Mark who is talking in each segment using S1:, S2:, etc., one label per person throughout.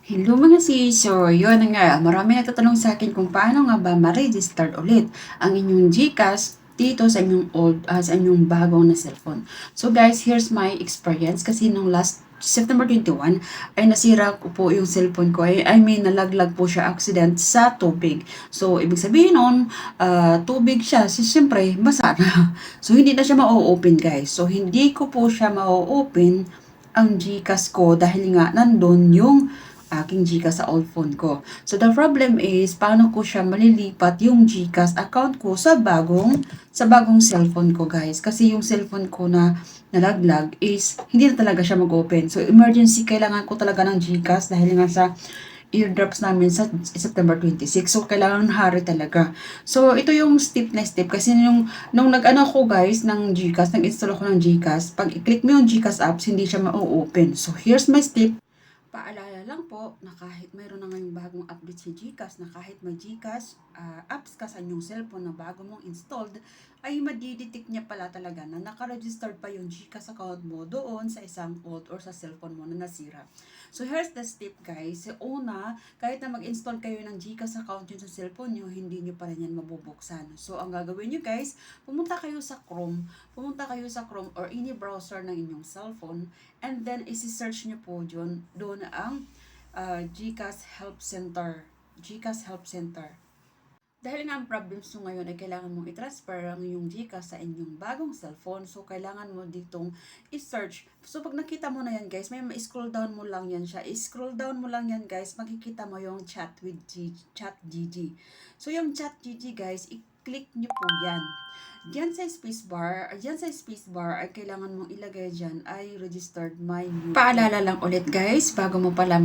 S1: Hello mga sis! So, yun na nga, marami nagtatanong sa akin kung paano nga ba ma-register ulit ang inyong GCash dito sa inyong sa inyong bagong na cellphone. So guys, here's my experience kasi nung last September 21 ay nasira ko po yung cellphone ko. I mean, nalaglag po siya accident sa tubig. So, ibig sabihin nun, tubig siya. Siyempre, basa na. So, hindi na siya ma-open guys. So, hindi ko po siya ma-open ang GCash ko dahil nga nandun yung aking GCash sa old phone ko. So the problem is paano ko siya malilipat yung GCash account ko sa bagong cellphone ko guys. Kasi yung cellphone ko na nalaglag is hindi na talaga siya mag-open. So emergency kailangan ko talaga ng GCash dahil nga sa eardrops namin sa September 26. So, kailangan hari talaga. So, ito yung step na step. Kasi nung nag-ano ko guys ng GCash, nag-install ako ng GCash, pag i-click mo yung GCash apps, hindi siya ma-open. So, here's my step. Paalala lang po na kahit mayroon na ngayong bagong update si GCash na kahit may GCash apps ka sa inyong cellphone na bago mong installed, ay madidetect niya pala talaga na nakaregistered pa yung GCash account mo doon sa isang old or sa cellphone mo na nasira. So here's the step guys. Una, kahit na mag-install kayo ng GCash account yun sa cellphone nyo, hindi nyo pa rin yan mabubuksan. So ang gagawin nyo guys, pumunta kayo sa Chrome or any browser ng inyong cellphone. And then, isi-search nyo po doon ang GCash Help Center. GCash Help Center. Dahil nga ang problems mo ngayon ay kailangan mong i-transfer ang iyong GCash sa inyong bagong cellphone. So, kailangan mo ditong i-search. So, pag nakita mo na yan guys, may ma-scroll down mo lang yan siya. I-scroll down mo lang yan guys, makikita mo yung chat with ChatGG. So, yung ChatGG guys, i-click nyo po yan. Diyan sa spacebar ay kailangan mong ilagay diyan ay registered my new. Paalala lang ulit guys, bago mo pala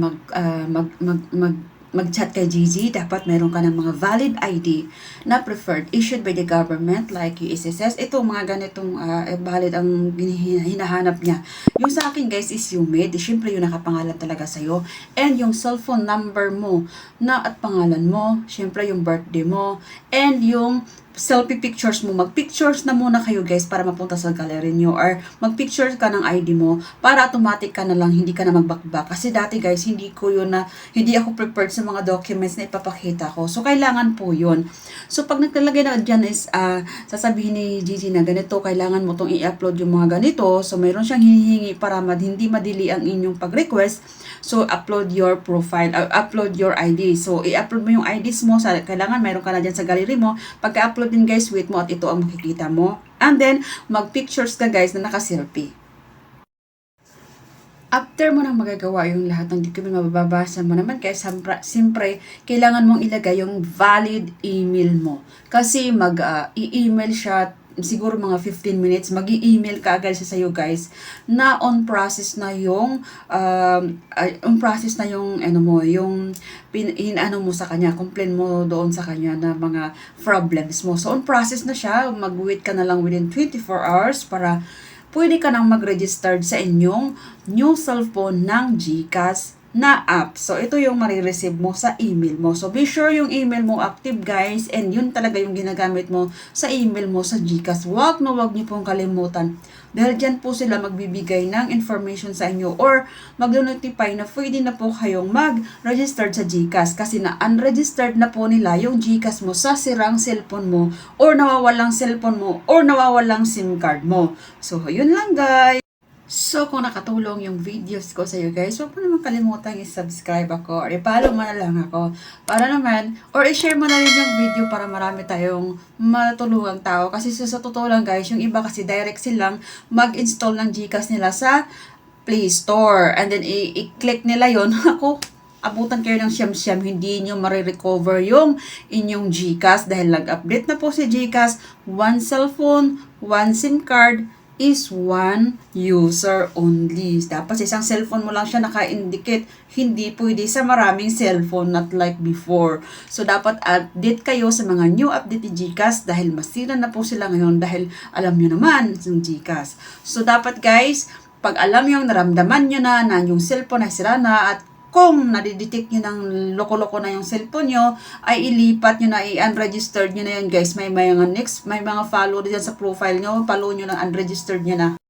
S1: mag-chat kay GG, dapat meron ka ng mga valid ID na preferred issued by the government like USSS. Ito mga ganitong valid ang hinahanap niya. Yung sa akin guys is UMID, syempre yung nakapangalan talaga sa'yo. And yung cellphone number mo na at pangalan mo, syempre yung birthday mo, and yung selfie pictures mo, mag-pictures na muna kayo guys para mapunta sa gallery nyo or mag-picture ka ng ID mo para automatic ka na lang, hindi ka na mag-backback. Kasi dati guys, hindi ako prepared sa mga documents na ipapakita ko. So, kailangan po yun. So, pag naglalagay na dyan is, sasabihin ni Gigi na ganito, kailangan mo itong i-upload yung mga ganito. So, mayroon siyang hinihingi para hindi madili ang inyong pag-request. So, upload your profile, upload your ID. So, i-upload mo yung IDs mo. Kailangan mayroon ka na dyan sa gallery mo. Pagka-upload din guys, wait mo at ito ang makikita mo. And then, mag-pictures ka guys na naka-selfie. After mo nang magagawa yung lahat ng document, mababasa mo naman kaya siyempre, kailangan mong ilagay yung valid email mo. Kasi i-email siya siguro mga 15 minutes, mag-i-email ka agad siya sa'yo guys na on process na yung ano mo sa kanya, complain mo doon sa kanya na mga problems mo. So on process na siya, mag-wait ka na lang within 24 hours para pwede ka nang mag-register sa inyong new cellphone ng GCash na app. So, ito yung marireceive mo sa email mo. So, be sure yung email mo active guys and yun talaga yung ginagamit mo sa email mo sa GCash. Wag niyo pong kalimutan. Dahil dyan po sila magbibigay ng information sa inyo or mag-notify na pwede na po kayong mag-register sa GCash kasi na unregistered na po nila yung GCash mo sa sirang cellphone mo or nawawalang cellphone mo or nawawalang SIM card mo. So, yun lang guys. So, kung nakatulong yung videos ko sa iyo guys, huwag mo naman kalimutan i-subscribe ako or i-follow mo na lang ako para naman, or i-share mo na rin yung video para marami tayong matulungang tao. Kasi sa totoo lang guys, yung iba kasi direct silang mag-install ng GCash nila sa Play Store. And then, i-click nila yon ako, abutan kayo ng siyam-siyam, hindi nyo marirecover yung inyong GCash dahil nag-update na po si GCash. One cellphone, one SIM card, is one user only. Dapat sa isang cellphone mo lang siya naka-indicate. Hindi pwede sa maraming cellphone, not like before. So, dapat update kayo sa mga new update ni GCash dahil masira na po sila ngayon dahil alam nyo naman yung GCash. So, dapat guys, pag alam yung naramdaman nyo na yung cellphone ay sira na at kung nadidetect nyo ng loko-loko na yung cellphone nyo, ay ilipat nyo na, i-unregistered nyo na yun guys. May mga follow dyan sa profile nyo, follow nyo ng unregistered nyo na.